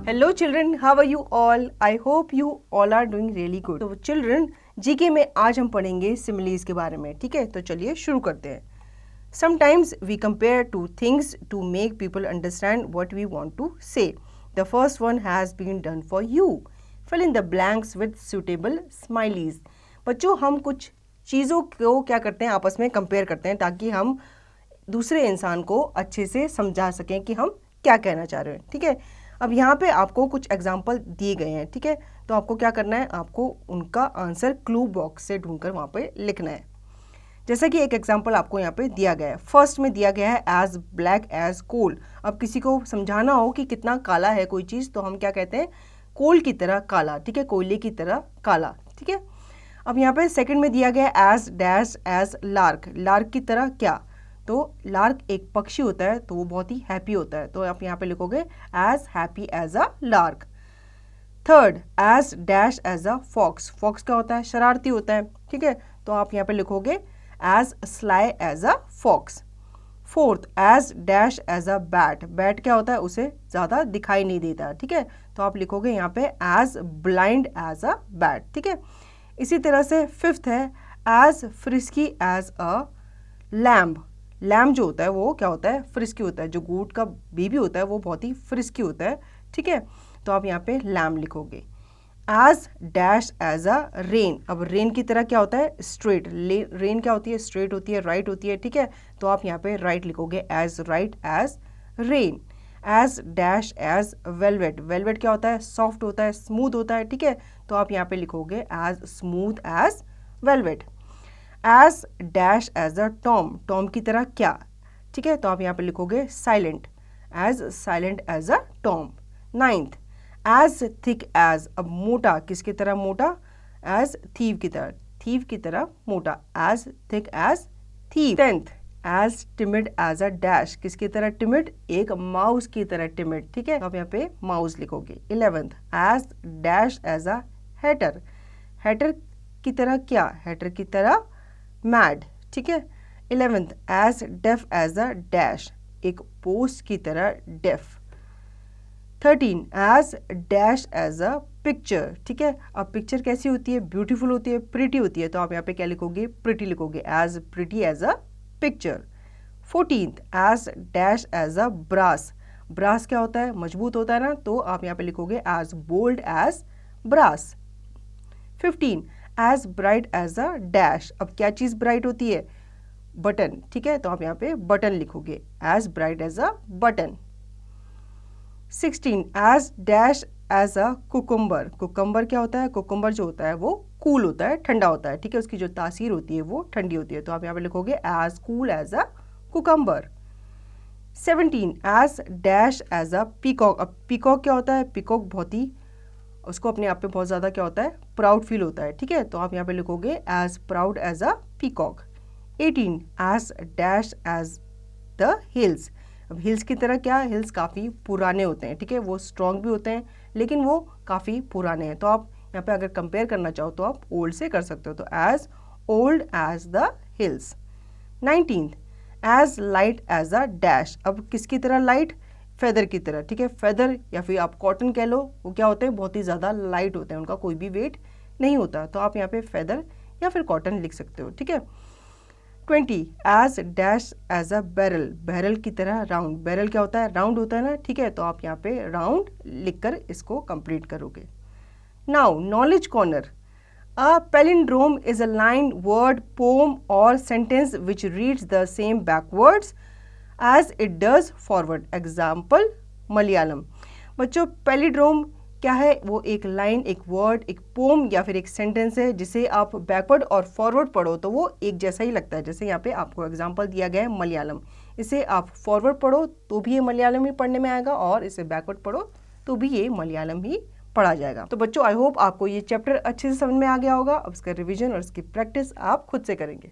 Hello children, how are you all? I hope you all are doing really good. तो children, GK में आज हम पढ़ेंगे similes के बारे में, ठीक है? तो चलिए शुरू करते हैं. Sometimes we compare two things to make people understand what we want to say. The first one has been done for you. Fill in the blanks with suitable smileys. बच्चों, हम कुछ चीज़ों को क्या करते हैं, आपस में कंपेयर करते हैं ताकि हम दूसरे इंसान को अच्छे से समझा सकें कि हम क्या कहना चाह रहे हैं, ठीक है? अब यहाँ पे आपको कुछ एग्जाम्पल दिए गए हैं, ठीक है? तो आपको क्या करना है, आपको उनका आंसर क्लू बॉक्स से ढूंढकर वहाँ पे लिखना है. जैसा कि एक एग्जाम्पल आपको यहाँ पे दिया गया है. फर्स्ट में दिया गया है एज ब्लैक एज कोल. अब किसी को समझाना हो कि कितना काला है कोई चीज़, तो हम क्या कहते हैं, कोल की तरह काला, ठीक है? कोयले की तरह काला, ठीक है? अब यहाँ पे सेकंड में दिया गया है as dash as lark. Lark की तरह क्या? तो लार्क एक पक्षी होता है, तो वो बहुत ही हैप्पी होता है, तो आप यहाँ पे लिखोगे as happy as a lark. Third, as dash as a fox. Fox क्या होता है? शरारती होता है, ठीक है? तो आप यहाँ पे लिखोगे as sly as a fox. Fourth, as dash as a bat. Bat क्या होता है? उसे ज़्यादा दिखाई नहीं देता, ठीक है? तो आप लिखोगे यहाँ पे as blind as a bat, ठीक है? इसी तरह से फिफ्थ है as frisky as a lamb. Lamb जो होता है वो क्या होता है? फ्रिस्की होता है. जो गोट का बेबी होता है वो बहुत ही फ्रिस्की होता है, ठीक है? तो आप यहाँ पे लैम्ब लिखोगे. As dash as a wren. अब रेन की तरह क्या होता है? स्ट्रेट. रेन क्या होती है? स्ट्रेट होती है, राइट होती है, ठीक है? तो आप यहाँ पे राइट लिखोगे as right as rain. As dash as velvet. Velvet क्या होता है? सॉफ्ट होता है, स्मूथ होता है, ठीक है? तो आप यहाँ पे लिखोगे as smooth as velvet. As dash as a tomb. Tomb की तरह क्या, ठीक है? तो आप यहाँ पे लिखोगे silent. As silent as a tomb. Ninth, as thick as. अब मोटा किसकी तरह? मोटा एज थीव की तरह. थीव की तरह मोटा. As thick as thieves. Tenth, as timid as a dash. किसकी तरह टिमिड? एक माउस की तरह टिमिड, ठीक है? तो आप यहाँ पे माउस लिखोगे. 11th, as dash as a hatter. Hatter की तरह क्या? हैटर की तरह मैड, ठीक है? 11th, as deaf as a dash. एक पोस्ट की तरह deaf. 13, as dash as a picture, ठीक है? अब पिक्चर कैसी होती है? ब्यूटीफुल होती है, प्रिटी होती है, तो आप यहाँ पे क्या लिखोगे? प्रिटी लिखोगे. As pretty as a picture. 14th, as dash as a brass. Brass क्या होता है? मजबूत होता है ना, तो आप यहाँ पे लिखोगे as bold as brass. 15, as bright as a dash. अब क्या चीज़ ब्राइट होती है? बटन, ठीक है? तो आप यहाँ पे बटन लिखोगे as bright as a button. 16, as dash as a cucumber. Cucumber क्या होता है? कुकुम्बर जो होता है वो कूल होता है, ठंडा होता है, ठीक है? उसकी जो तासीर होती है वो ठंडी होती है, तो आप यहाँ पे लिखोगे as cool as a cucumber. 17, as dash as a peacock. अब पीकॉक क्या होता है? पीकॉक बहुत ही, उसको अपने आप पे बहुत ज़्यादा क्या होता है? प्राउड फील होता है, ठीक है? तो आप यहाँ पे लिखोगे as proud as a peacock. 18, as dash as the hills. अब हिल्स की तरह क्या? हिल्स काफ़ी पुराने होते हैं, ठीक है? वो स्ट्रॉन्ग भी होते हैं लेकिन वो काफ़ी पुराने हैं, तो आप यहाँ पे अगर कंपेयर करना चाहो तो आप ओल्ड से कर सकते हो, तो as old as the hills. 19th, as light as a dash. अब किसकी तरह लाइट? फेदर की तरह, ठीक है? फेदर या फिर आप कॉटन कह लो, वो क्या होते हैं? बहुत ही ज़्यादा लाइट होते हैं, उनका कोई भी वेट नहीं होता, तो आप यहाँ पे फेदर या फिर कॉटन लिख सकते हो, ठीक है? 20, as dash as a barrel. Barrel की तरह राउंड. बैरल क्या होता है? राउंड होता है ना, ठीक है? तो आप यहाँ पे राउंड लिखकर इसको कंप्लीट करोगे. Now knowledge corner. A palindrome is a line, word, poem or sentence which reads the same backwards as it does forward. Example, Malayalam. बच्चों, पैलिड्रोम क्या है? वो एक लाइन, एक वर्ड, एक पोम या फिर एक सेंटेंस है जिसे आप बैकवर्ड और फॉरवर्ड पढ़ो तो वो एक जैसा ही लगता है. जैसे यहाँ पे आपको एग्जाम्पल दिया गया है मलयालम. इसे आप फॉरवर्ड पढ़ो तो भी ये मलयालम ही पढ़ने में आएगा और इसे बैकवर्ड पढ़ो तो भी ये मलयालम ही पढ़ा जाएगा. तो बच्चों, आई होप आपको ये चैप्टर अच्छे से समझ में आ गया होगा. अब इसका रिवीजन और इसकी प्रैक्टिस आप खुद से करेंगे.